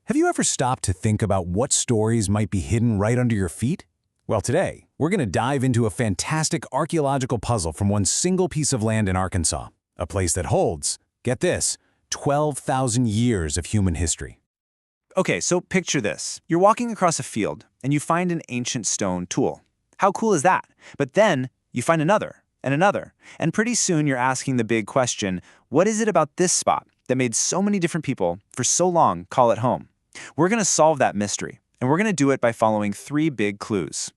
Have you ever stopped to think about what stories might be hidden right under your feet? Well, today, we're going to dive into a fantastic archaeological puzzle from one single piece of land in Arkansas, a place that holds, get this, 12,000 years of human history. Okay, so picture this. You're walking across a field and you find an ancient stone tool. How cool is that? But then you find another and another, and pretty soon you're asking the big question, what is it about this spot that made so many different people for so long call it home? We're going to solve that mystery, and we're going to do it by following three big clues.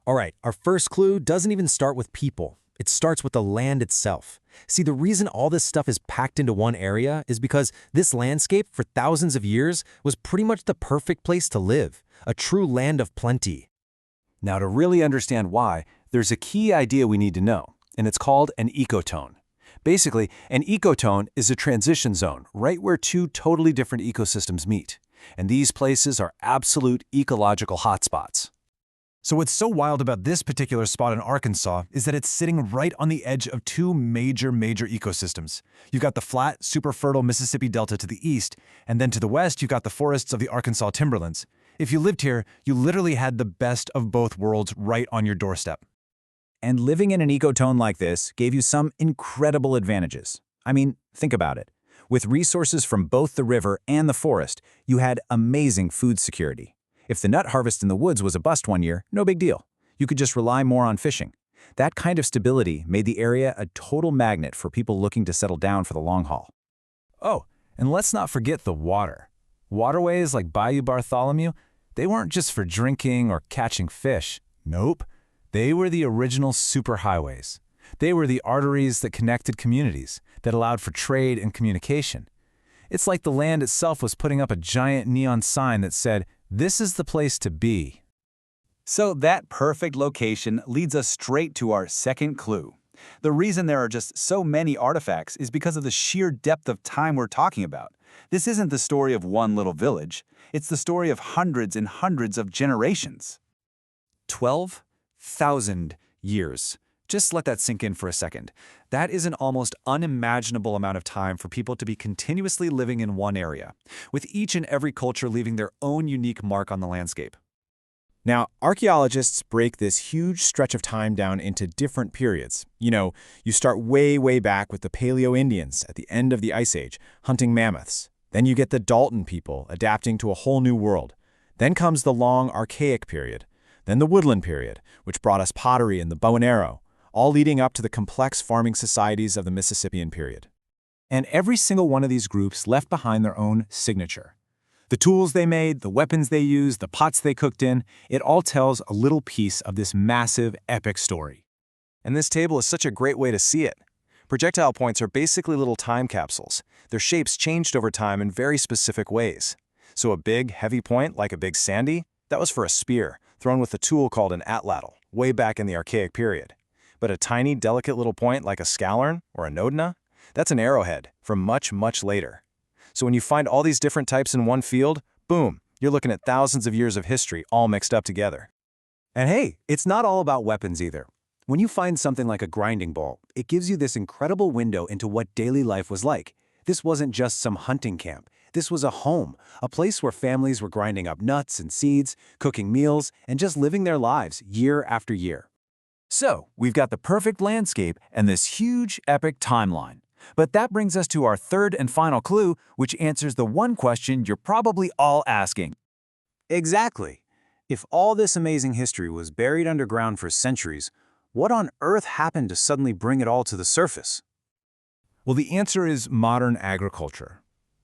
All right, our first clue doesn't even start with people. It starts with the land itself. See, the reason all this stuff is packed into one area is because this landscape for thousands of years was pretty much the perfect place to live, a true land of plenty. Now, to really understand why, there's a key idea we need to know, and it's called an ecotone. Basically, an ecotone is a transition zone right where two totally different ecosystems meet. And these places are absolute ecological hotspots. So what's so wild about this particular spot in Arkansas is that it's sitting right on the edge of two major ecosystems. You've got the flat, super fertile Mississippi Delta to the east, and then to the west you've got the forests of the Arkansas timberlands. If you lived here, you literally had the best of both worlds right on your doorstep. And living in an ecotone like this gave you some incredible advantages. I mean, think about it. With resources from both the river and the forest, you had amazing food security. If the nut harvest in the woods was a bust one year, no big deal. You could just rely more on fishing. That kind of stability made the area a total magnet for people looking to settle down for the long haul. Oh, and let's not forget the water. Waterways like Bayou Bartholomew, they weren't just for drinking or catching fish. Nope. They were the original superhighways. They were the arteries that connected communities, that allowed for trade and communication. It's like the land itself was putting up a giant neon sign that said, "This is the place to be." So that perfect location leads us straight to our second clue. The reason there are just so many artifacts is because of the sheer depth of time we're talking about. This isn't the story of one little village. It's the story of hundreds and hundreds of generations. 12,000 years. Just let that sink in for a second. That is an almost unimaginable amount of time for people to be continuously living in one area, with each and every culture leaving their own unique mark on the landscape. Now, archaeologists break this huge stretch of time down into different periods. You start way back with the Paleo-Indians at the end of the Ice Age, hunting mammoths. Then you get the Dalton people adapting to a whole new world. Then comes the long Archaic period. Then the Woodland period, which brought us pottery and the bow and arrow, all leading up to the complex farming societies of the Mississippian period. And every single one of these groups left behind their own signature. The tools they made, the weapons they used, the pots they cooked in, it all tells a little piece of this massive, epic story. And this table is such a great way to see it. Projectile points are basically little time capsules. Their shapes changed over time in very specific ways. So a big, heavy point, like a big sandy, that was for a spear, thrown with a tool called an atlatl, way back in the Archaic period. But a tiny, delicate little point like a scalern or a nodina, that's an arrowhead from much later. So when you find all these different types in one field, boom, you're looking at thousands of years of history all mixed up together. And hey, it's not all about weapons either. When you find something like a grinding bowl, it gives you this incredible window into what daily life was like. This wasn't just some hunting camp. This was a home, a place where families were grinding up nuts and seeds, cooking meals, and just living their lives year after year. So, we've got the perfect landscape and this huge, epic timeline. But that brings us to our third and final clue, which answers the one question you're probably all asking. Exactly. If all this amazing history was buried underground for centuries, what on earth happened to suddenly bring it all to the surface? Well, the answer is modern agriculture.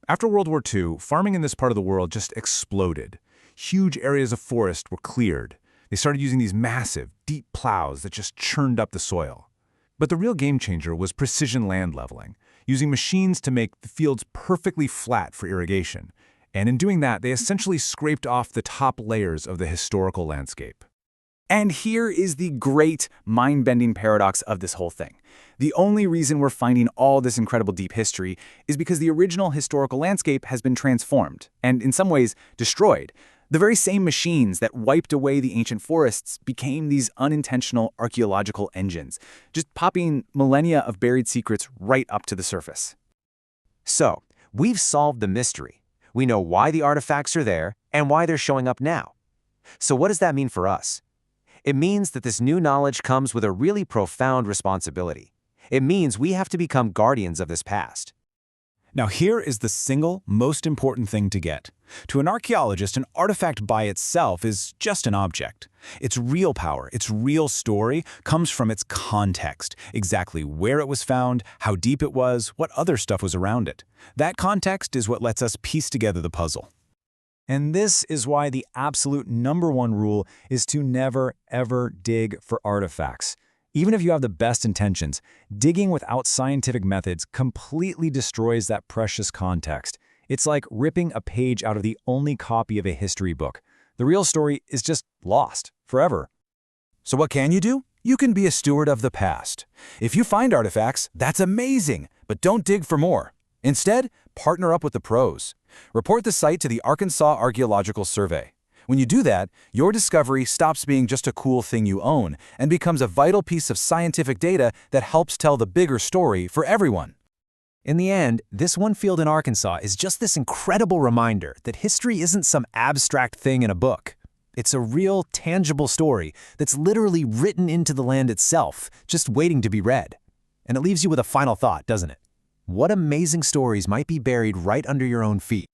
After World War II, farming in this part of the world just exploded. Huge areas of forest were cleared. They started using these massive, deep plows that just churned up the soil. But the real game changer was precision land leveling, using machines to make the fields perfectly flat for irrigation. And in doing that, they essentially scraped off the top layers of the historical landscape. And here is the great, mind-bending paradox of this whole thing. The only reason we're finding all this incredible deep history is because the original historical landscape has been transformed, and in some ways, destroyed. The very same machines that wiped away the ancient forests became these unintentional archaeological engines, just popping millennia of buried secrets right up to the surface. So, we've solved the mystery. We know why the artifacts are there and why they're showing up now. So what does that mean for us? It means that this new knowledge comes with a really profound responsibility. It means we have to become guardians of this past. Now here is the single most important thing to get. To an archaeologist, an artifact by itself is just an object. Its real power, its real story, comes from its context, exactly where it was found, how deep it was, what other stuff was around it. That context is what lets us piece together the puzzle. And this is why the absolute #1 rule is to never, ever dig for artifacts. Even if you have the best intentions, digging without scientific methods completely destroys that precious context. It's like ripping a page out of the only copy of a history book. The real story is just lost forever. So what can you do? You can be a steward of the past. If you find artifacts, that's amazing, but don't dig for more. Instead, partner up with the pros. Report the site to the Arkansas Archaeological Survey. When you do that, your discovery stops being just a cool thing you own and becomes a vital piece of scientific data that helps tell the bigger story for everyone. In the end, this one field in Arkansas is just this incredible reminder that history isn't some abstract thing in a book. It's a real, tangible story that's literally written into the land itself, just waiting to be read. And it leaves you with a final thought, doesn't it? What amazing stories might be buried right under your own feet?